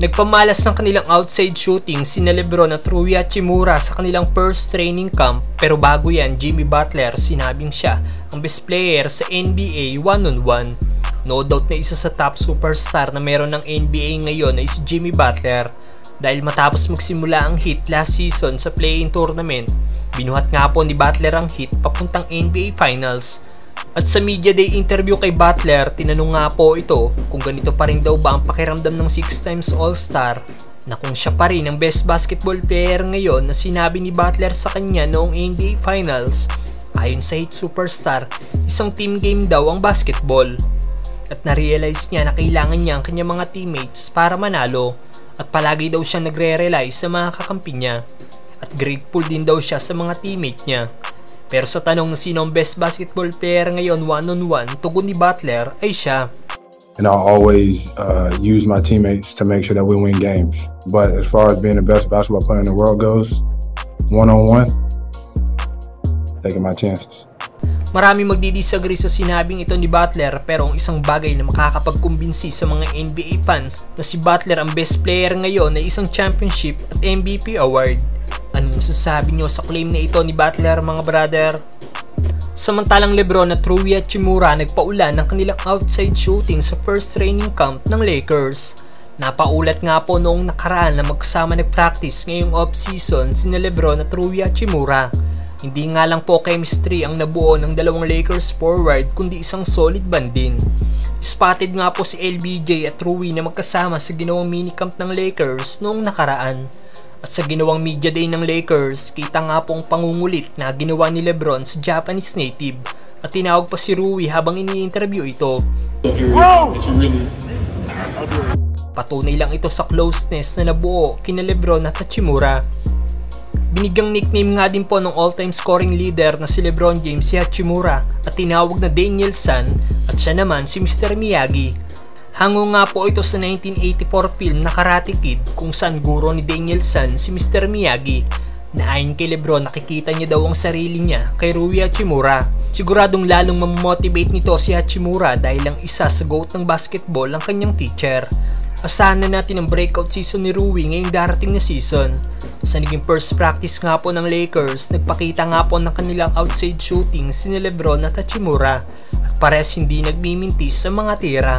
Nagpamalas ng kanilang outside shooting sina LeBron at Rui Hachimura sa kanilang first training camp, pero bago yan, Jimmy Butler sinabing siya ang best player sa NBA one-on-one. No doubt na isa sa top superstar na meron ng NBA ngayon ay si Jimmy Butler. Dahil matapos magsimula ang Heat last season sa play-in tournament, binuhat nga po ni Butler ang Heat papuntang NBA Finals. At sa media day interview kay Butler, tinanong nga po ito kung ganito pa rin daw ba ang pakiramdam ng 6 times All-Star, na kung siya pa rin ang best basketball player ngayon na sinabi ni Butler sa kanya noong NBA Finals. Ayon sa Heat superstar, isang team game daw ang basketball. At na-realize niya na kailangan niya ang kanyang mga teammates para manalo, at palagi daw siya nagre-rely sa mga kakampi niya. At grateful din daw siya sa mga teammate niya. Pero sa tanong na sino ang best basketball player ngayon one-on-one, tugon ni Butler ay siya. And I'll always use my teammates to make sure that we win games. But as far as being the best basketball player in the world goes, one-on-one, taking my chances. Marami magdidisagree sa sinabing ito ni Butler, pero ang isang bagay na makakapagkumbinsi sa mga NBA fans na si Butler ang best player ngayon ay isang championship at MVP award. Anong masasabi nyo sa claim na ito ni Butler, mga brother? Samantalang LeBron at Rui Hachimura nagpaulan ng kanilang outside shooting sa first training camp ng Lakers. Napaulat nga po noong nakaraan na magkasama nag-practice ngayong off-season sina LeBron at Rui Hachimura. Hindi nga lang po chemistry ang nabuo ng dalawang Lakers forward, kundi isang solid band din. Spotted nga po si LBJ at Rui na magkasama sa ginawang minicamp ng Lakers noong nakaraan. At sa ginawang media day ng Lakers, kita nga po ang pangungulit na ginawa ni LeBron sa Japanese native, at tinawag pa si Rui habang ini-interview ito. Patunay lang ito sa closeness na nabuo kina LeBron at Hachimura. Binigyang nickname nga din po ng all-time scoring leader na si LeBron James si Hachimura, at tinawag na Daniel San, at siya naman si Mr. Miyagi. Hango nga po ito sa 1984 film na Karate Kid, kung saan guro ni Daniel San si Mr. Miyagi, na ayon kay LeBron nakikita niya daw ang sarili niya kay Rui Hachimura. Siguradong lalong mamotivate nito si Hachimura dahil ang isa sa GOAT ng basketball ang kanyang teacher. Asahan na natin ang breakout season ni Rui ngayong darating na season. Sa naging first practice nga po ng Lakers, nagpakita nga po ng kanilang outside shooting sina LeBron at Hachimura, at parehas hindi nagmimintis sa mga tira.